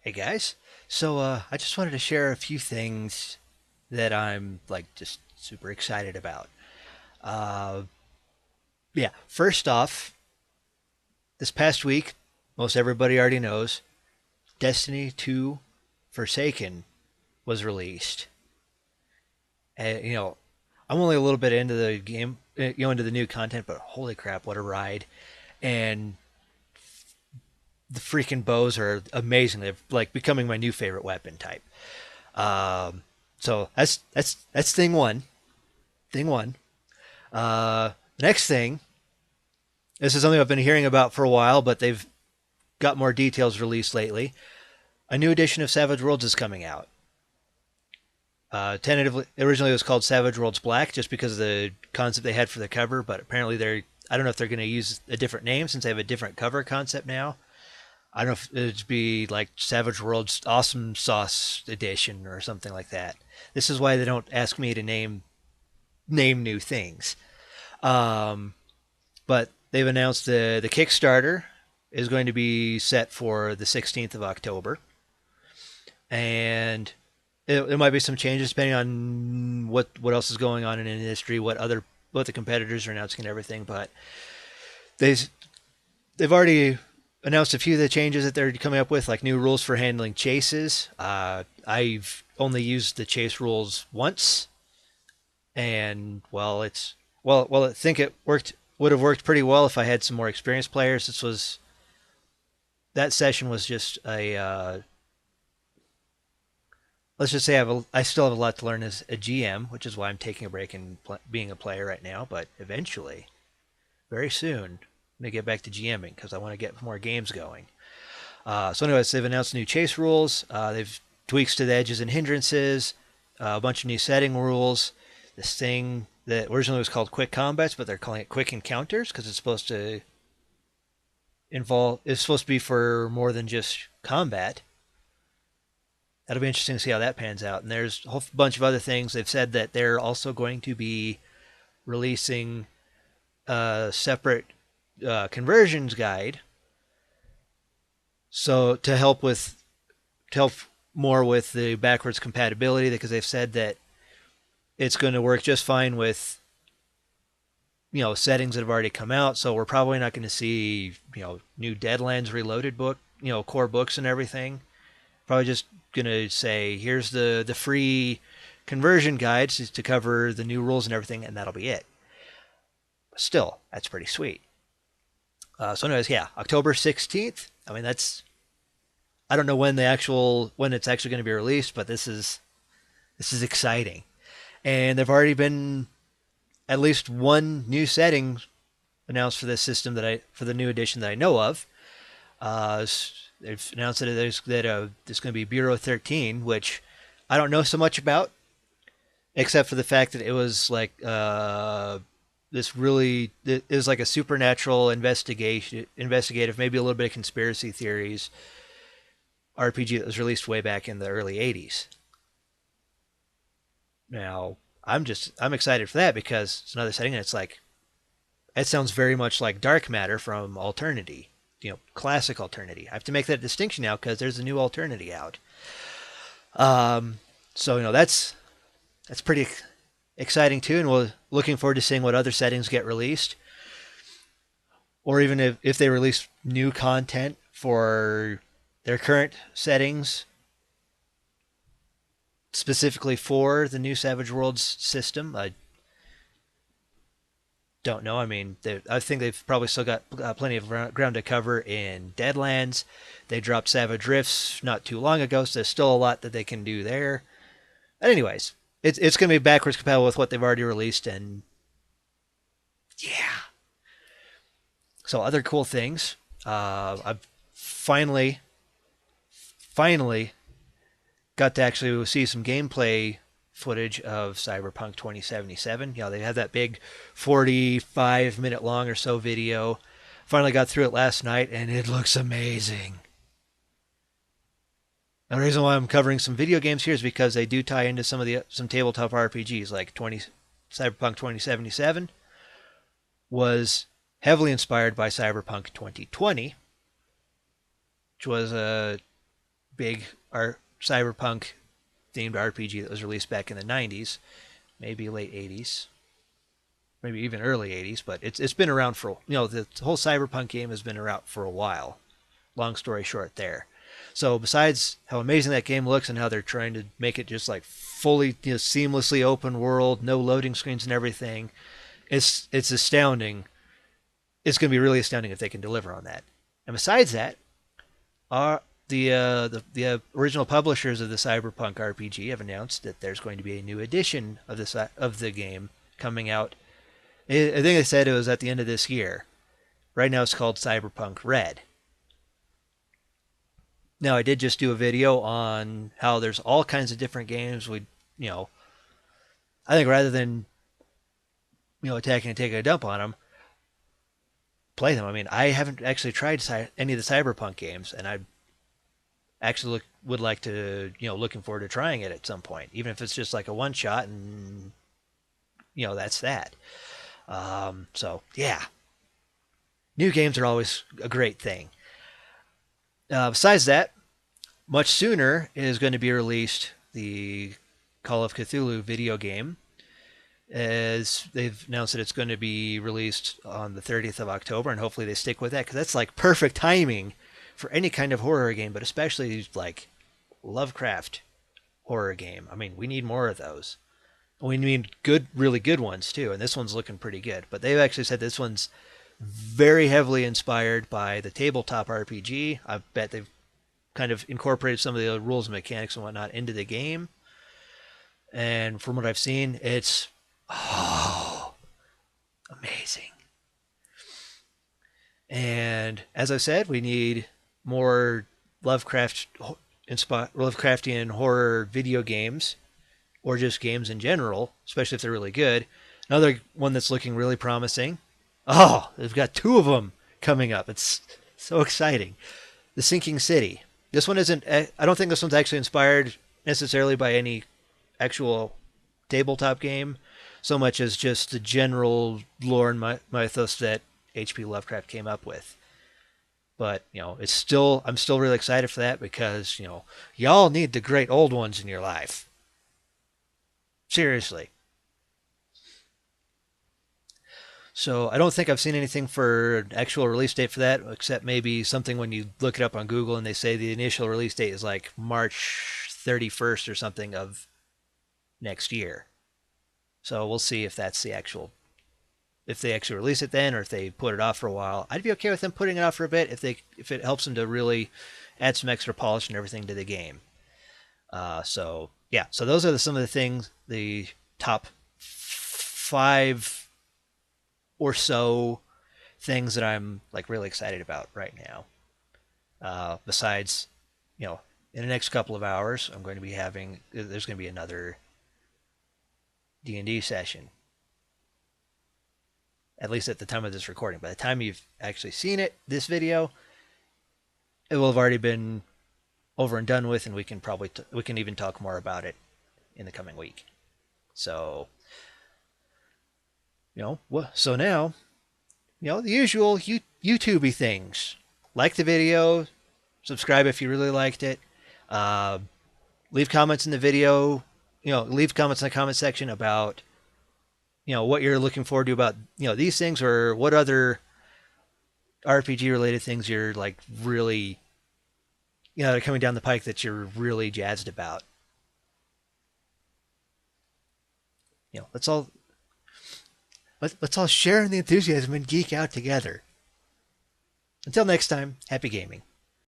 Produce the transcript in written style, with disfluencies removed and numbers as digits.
Hey guys. I just wanted to share a few things that I'm like just super excited about. Uh, yeah, first off, this past week, most everybody already knows, Destiny 2 Forsaken was released. And, I'm only a little bit into the game, into the new content, but holy crap, what a ride. And the freaking bows are amazing. They're like becoming my new favorite weapon type. So that's thing one. Thing one. Next thing, this is something I've been hearing about for a while, but they've got more details released lately. A new edition of Savage Worlds is coming out. Tentatively, originally it was called Savage Worlds Black, just because of the concept they had for the cover. But apparently, I don't know if they're going to use a different name since they have a different cover concept now. I don't know if it'd be like Savage Worlds Awesome Sauce Edition or something like that. This is why they don't ask me to name new things. Um, but they've announced the Kickstarter is going to be set for the 16th of October, and it might be some changes depending on what else is going on in the industry, what the competitors are announcing and everything. But they've they've already announced a few of the changes that they're coming up with, like new rules for handling chases. I've only used the chase rules once, and I think it would have worked pretty well if I had some more experienced players. That session was just let's just say I still have a lot to learn as a GM, which is why I'm taking a break and being a player right now. But eventually, very soon, I'm gonna get back to GMing because I want to get more games going. Anyways, they've announced new chase rules. They've tweaks to the edges and hindrances, a bunch of new setting rules. This thing that originally was called quick combats, but they're calling it quick encounters because it's supposed to be for more than just combat. That'll be interesting to see how that pans out. And there's a whole bunch of other things. They've said that they're also going to be releasing a separate conversions guide, so to help more with the backwards compatibility, because they've said that it's going to work just fine with settings that have already come out. So we're probably not going to see new Deadlands Reloaded book, core books and everything. Probably just gonna say here's the free conversion guides to cover the new rules and everything, and that'll be it. Still, that's pretty sweet. Anyways, yeah, October 16th. I mean, I don't know when it's actually going to be released, but this is exciting. And there've already been at least one new setting announced for this system for the new edition that I know of. Uh, they've announced that there's going to be Bureau 13, which I don't know so much about, except for the fact that it was like it was like a supernatural investigative, maybe a little bit of conspiracy theories RPG that was released way back in the early '80s. Now I'm excited for that because it's another setting, and it's like it sounds very much like Dark Matter from Alternity, classic Alternity. I have to make that distinction now because there's a new Alternity out. Um, that's pretty exciting too, and we're looking forward to seeing what other settings get released, or even if they release new content for their current settings specifically for the new Savage Worlds system. I don't know. I mean, I think they've probably still got plenty of ground to cover in Deadlands. They dropped Savage Rifts not too long ago, so there's still a lot that they can do there. But anyways, it's going to be backwards compatible with what they've already released, and yeah. So other cool things. I've finally got to actually see some gameplay footage of Cyberpunk 2077. They had that big 45-minute long or so video. Finally got through it last night, and it looks amazing. And the reason why I'm covering some video games here is because they do tie into some tabletop RPGs, like Cyberpunk 2077 was heavily inspired by Cyberpunk 2020, which was a big cyberpunk themed RPG that was released back in the 90s, maybe late 80s, maybe even early 80s, but it's been around for, the whole cyberpunk game has been around for a while. Long story short there. So besides how amazing that game looks and how they're trying to make it just like fully, seamlessly open world, no loading screens and everything, it's astounding. It's going to be really astounding if they can deliver on that. And besides that, the original publishers of the Cyberpunk RPG have announced that there's going to be a new edition of the game coming out. I think they said it was at the end of this year. Right now it's called Cyberpunk Red. Now I did just do a video on how there's all kinds of different games. I think rather than attacking and taking a dump on them, play them. I mean, I haven't actually tried any of the Cyberpunk games, and I actually would like to, looking forward to trying it at some point, even if it's just like a one shot, and that's that. So yeah, new games are always a great thing. Besides that, much sooner is going to be released the Call of Cthulhu video game, as they've announced that it's going to be released on the 30th of October, and hopefully they stick with that, because that's like perfect timing for any kind of horror game, but especially like Lovecraft horror game. I mean, we need more of those. We need really good ones too, and this one's looking pretty good. But they've actually said this one's very heavily inspired by the tabletop RPG. I bet they've kind of incorporated some of the rules and mechanics and whatnot into the game. And from what I've seen, it's amazing. And as I said, we need more Lovecraftian horror video games, or just games in general, especially if they're really good. Another one that's looking really promising. Oh, they've got two of them coming up. It's so exciting. The Sinking City. This one isn't, I don't think this one's actually inspired necessarily by any actual tabletop game, so much as just the general lore and mythos that H.P. Lovecraft came up with. But, I'm still really excited for that, because, y'all need the great old ones in your life. Seriously. So I don't think I've seen anything for an actual release date for that, except maybe something when you look it up on Google and they say the initial release date is like March 31st or something of next year. So we'll see if that's if they actually release it then, or if they put it off for a while. I'd be okay with them putting it off for a bit if it helps them to really add some extra polish and everything to the game. So those are some of the things, the top 5 or so things that I'm like really excited about right now. Besides, in the next couple of hours, there's going to be another D&D session. At least at the time of this recording. By the time you've actually seen this video, it will have already been over and done with, and we can we can even talk more about it in the coming week. So, so now, the usual YouTubey things. Like the video, subscribe if you really liked it. Leave comments in the video. Leave comments in the comment section about what you're looking forward to about these things, or what other RPG related things you're like really they're coming down the pike that you're really jazzed about. Let's all share in the enthusiasm and geek out together. Until next time, happy gaming.